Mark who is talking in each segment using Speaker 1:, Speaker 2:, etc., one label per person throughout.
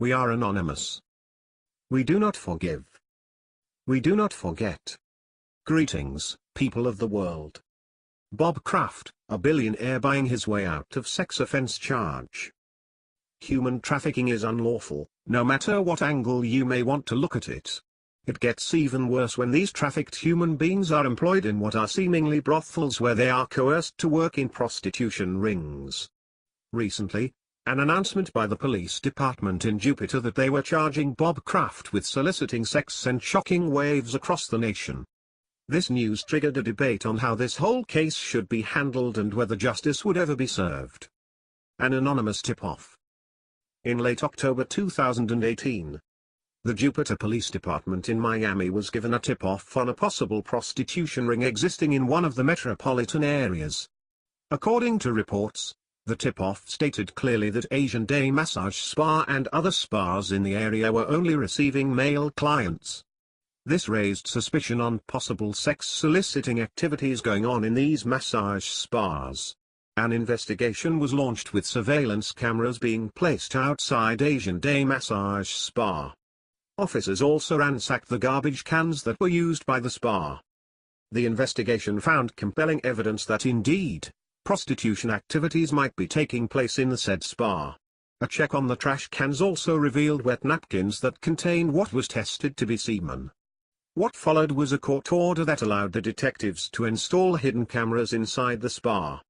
Speaker 1: We are anonymous. We do not forgive. We do not forget. Greetings, people of the world. Bob Kraft, a billionaire buying his way out of sex offense charge. Human trafficking is unlawful, no matter what angle you may want to look at it. It gets even worse when these trafficked human beings are employed in what are seemingly brothels where they are coerced to work in prostitution rings. Recently, an announcement by the police department in Jupiter that they were charging Bob Kraft with soliciting sex sent shocking waves across the nation. This news triggered a debate on how this whole case should be handled and whether justice would ever be served. An anonymous tip-off. In late October 2018, the Jupiter Police Department in Miami was given a tip-off on a possible prostitution ring existing in one of the metropolitan areas. According to reports, the tip-off stated clearly that Asian Day Massage Spa and other spas in the area were only receiving male clients. This raised suspicion on possible sex soliciting activities going on in these massage spas. An investigation was launched with surveillance cameras being placed outside Asian Day Massage Spa. Officers also ransacked the garbage cans that were used by the spa. The investigation found compelling evidence that indeed, prostitution activities might be taking place in the said spa. A check on the trash cans also revealed wet napkins that contained what was tested to be semen. What followed was a court order that allowed the detectives to install hidden cameras inside the spa.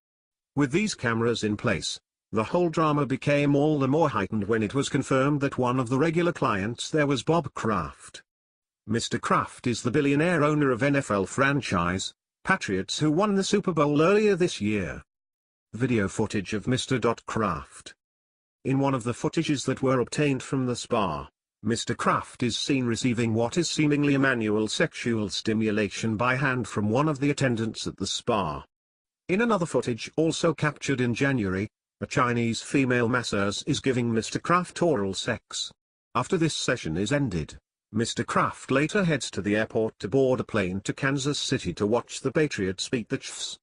Speaker 1: With these cameras in place, the whole drama became all the more heightened when it was confirmed that one of the regular clients there was Bob Kraft. Mr. Kraft is the billionaire owner of NFL franchise, Patriots, who won the Super Bowl earlier this year. Video footage of Mr. Kraft. In one of the footages that were obtained from the spa, Mr. Kraft is seen receiving what is seemingly a manual sexual stimulation by hand from one of the attendants at the spa. In another footage also captured in January, a Chinese female masseuse is giving Mr. Kraft oral sex. After this session is ended, Mr. Kraft later heads to the airport to board a plane to Kansas City to watch the Patriots beat the Chiefs.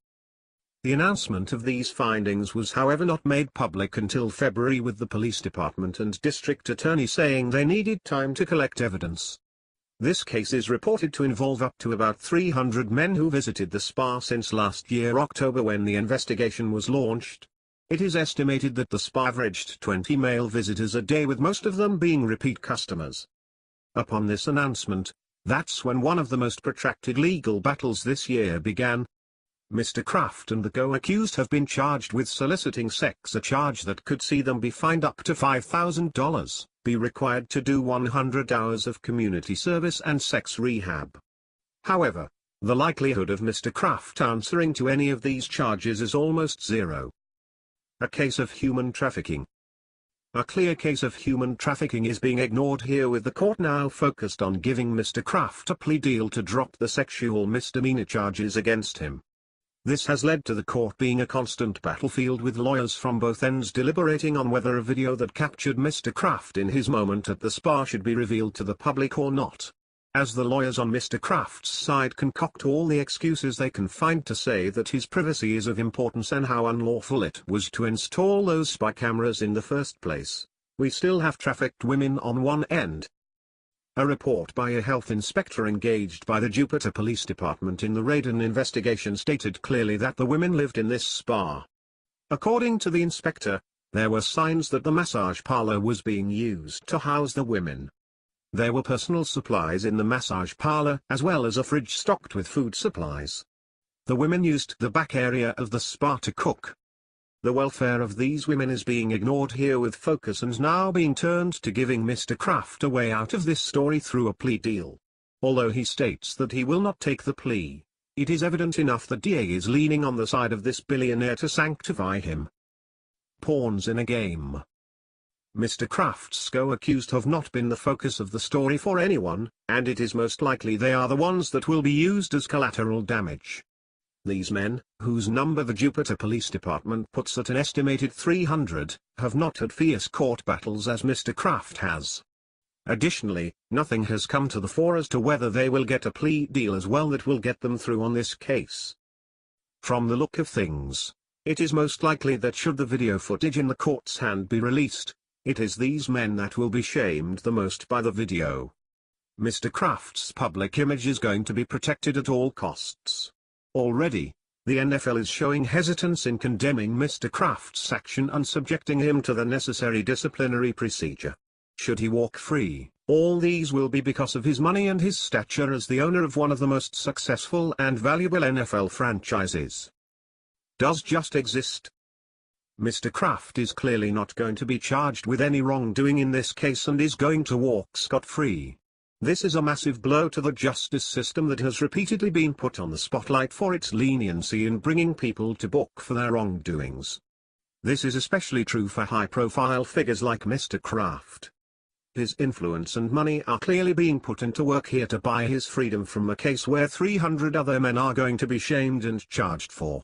Speaker 1: The announcement of these findings was however not made public until February, with the police department and district attorney saying they needed time to collect evidence. This case is reported to involve up to about 300 men who visited the spa since last year October when the investigation was launched. It is estimated that the spa averaged 20 male visitors a day, with most of them being repeat customers. Upon this announcement, that's when one of the most protracted legal battles this year began. Mr. Kraft and the co-accused have been charged with soliciting sex, a charge that could see them be fined up to $5,000, be required to do 100 hours of community service and sex rehab. However, the likelihood of Mr. Kraft answering to any of these charges is almost zero. A case of human trafficking. A clear case of human trafficking is being ignored here, with the court now focused on giving Mr. Kraft a plea deal to drop the sexual misdemeanor charges against him. This has led to the court being a constant battlefield, with lawyers from both ends deliberating on whether a video that captured Mr. Kraft in his moment at the spa should be revealed to the public or not. As the lawyers on Mr. Kraft's side concoct all the excuses they can find to say that his privacy is of importance and how unlawful it was to install those spy cameras in the first place, we still have trafficked women on one end. A report by a health inspector engaged by the Jupiter Police Department in the Radon investigation stated clearly that the women lived in this spa. According to the inspector, there were signs that the massage parlor was being used to house the women. There were personal supplies in the massage parlor as well as a fridge stocked with food supplies. The women used the back area of the spa to cook. The welfare of these women is being ignored here, with focus and now being turned to giving Mr. Kraft a way out of this story through a plea deal. Although he states that he will not take the plea, it is evident enough that DA is leaning on the side of this billionaire to sanctify him. Pawns in a game. Mr. Kraft's co-accused have not been the focus of the story for anyone, and it is most likely they are the ones that will be used as collateral damage. These men, whose number the Jupiter Police Department puts at an estimated 300, have not had fierce court battles as Mr. Kraft has. Additionally, nothing has come to the fore as to whether they will get a plea deal as well that will get them through on this case. From the look of things, it is most likely that should the video footage in the court's hand be released, It is these men that will be shamed the most by the video. Mr. Kraft's public image is going to be protected at all costs. Already, the NFL is showing hesitance in condemning Mr. Kraft's action and subjecting him to the necessary disciplinary procedure. Should he walk free, all these will be because of his money and his stature as the owner of one of the most successful and valuable NFL franchises. Does just exist? Mr. Kraft is clearly not going to be charged with any wrongdoing in this case and is going to walk scot-free. This is a massive blow to the justice system that has repeatedly been put on the spotlight for its leniency in bringing people to book for their wrongdoings. This is especially true for high-profile figures like Mr. Kraft. His influence and money are clearly being put into work here to buy his freedom from a case where 300 other men are going to be shamed and charged for.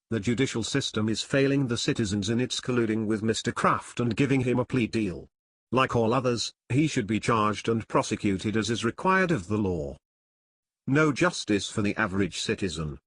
Speaker 1: The judicial system is failing the citizens in its colluding with Mr. Kraft and giving him a plea deal. Like all others, he should be charged and prosecuted as is required of the law. No justice for the average citizen.